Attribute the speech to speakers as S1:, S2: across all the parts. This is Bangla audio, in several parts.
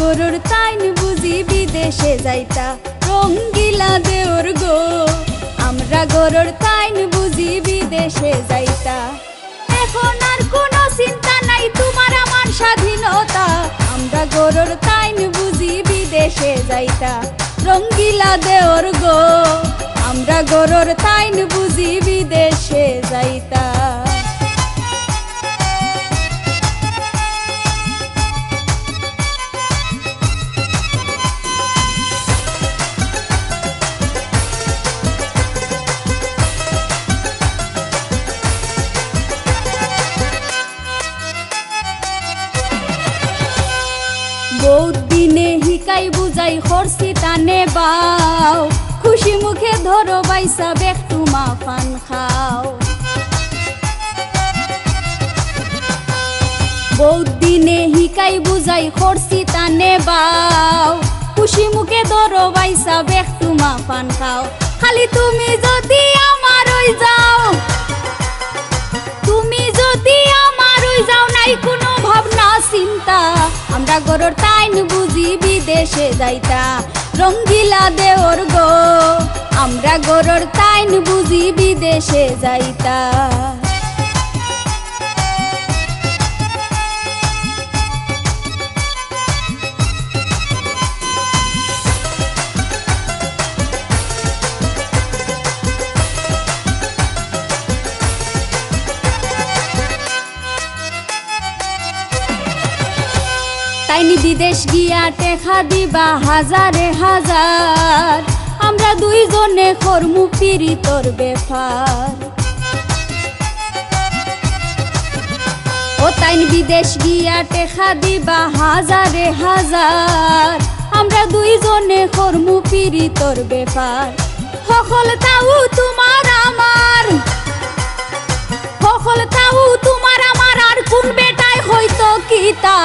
S1: গরুর তাইন বুঝি বিদেশে যাইতা রঙ্গিলা দেওর গো আমরা গরুর তাইন বুঝি বিদেশে যাইতা এখন আর কোনো চিন্তা নাই তোমার আমার স্বাধীনতা আমরা গরুর তাইন বুঝি বিদেশে যাইতা রঙ্গিলা দেওর গো আমরা গরুর তাইন বুঝি বিদেশে যাইতা বহুত দিনে হিকাই বুঝাই খরসি তানে বাও খুশি মুখে ধরো বাইসা বেক তুমা পান খাও বহুত দিনে হিকাই বুঝাই খরসি তানে বাও খুশি মুখে ধরো বাইসা বেক তুমা পান খাও খালি তুমি যদি আমার হই যাও তুমি যদি আমার হই যাও নাই কোনো ভাবনা চিন্তা আমরা গরুর তাইন বুঝি বিদেশে যাইতা রঙ্গিলা দেওর গো আমরা গরুর তাইন বুঝি বিদেশে যাইতা তাইনি বিদেশ গিয়া টেকা দিবা হাজারে হাজার আমরা দুইজনে করমু পিরিতর বেফার ও তাইন বিদেশ গিয়া টেকা দিবা হাজারে হাজার আমরা দুইজনে করমু পিরিতর বেফার সকল তাও তোমার আমার সকল তাও তোমার আমার আর কোন বেটায় হইতো কিতা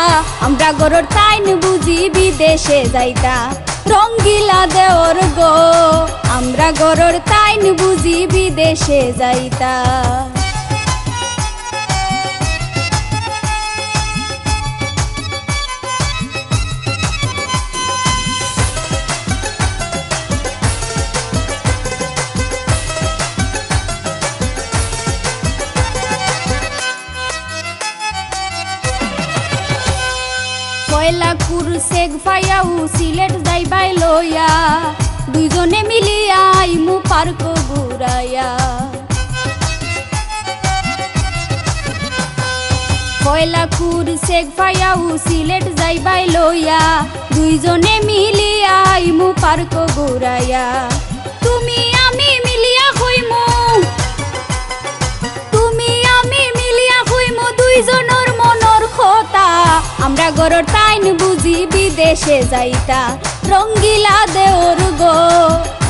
S1: আমরা গরুর তাইন বুঝি বিদেশে যাইতা রঙ্গিলা দেওর গো আমরা গরুর তাইন বুঝি বিদেশে যাইতা পয়লা কুরসেগ ফায়াউ সিলেট যাইবাই লইয়া দুইজনে মিলিয়া আইমু পার্ক ঘুরাইয়া পয়লা কুরসেগ ফায়াউ সিলেট যাইবাই লইয়া দুইজনে মিলিয়া আইমু পার্ক ঘুরাইয়া তুমি আমি মিলিয়া কইমু তুমি আমি মিলিয়া কইমু দুইজনের মনের কথা আমরা গরুর তাইন বুঝি বিদেশে যাইতা রঙ্গিলা দেওর গো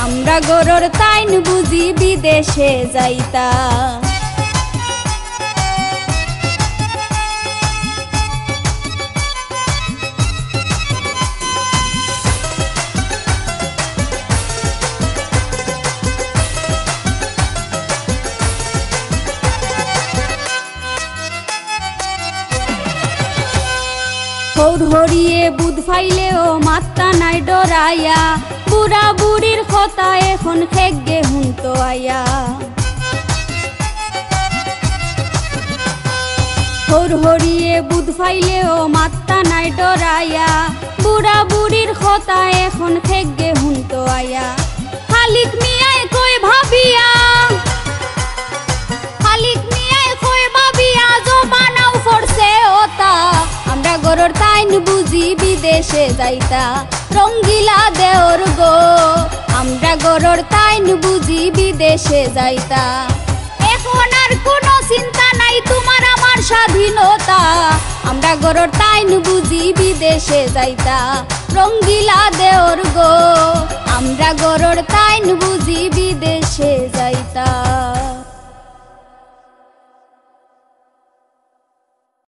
S1: আমরা গরুর তাইন বুঝি বিদেশে যাইতা হরিয়ে বুধ ফাইলেও মাত্তা নাই ডরাইয়া বুড়া বুড়ির কথা এখন খেগে হুনতো আয়া হরিয়ে বুধ ফাইলেও মাত্তা নাই ডরাইয়া বুড়া বুড়ির কথা এখন খেগে হুনতো আয়া খালিক মিয়ায় কই ভাবিয়া খালিক মিয়ায় কই ভাবিয়া জমানাও পড়ছে ওতা আমরা গরুর তাইন বুঝি বিদেশে যাইতা রঙ্গিলা দেওর গো আমরা গরুর তাইন বুঝি বিদেশে যাইতা এখন আর কোনো চিন্তা নাই তোমার আমার স্বাধীনতা আমরা গরুর তাইন বুঝি বিদেশে যাইতা রঙ্গিলা দেওর গো আমরা গরুর তাইন বুঝি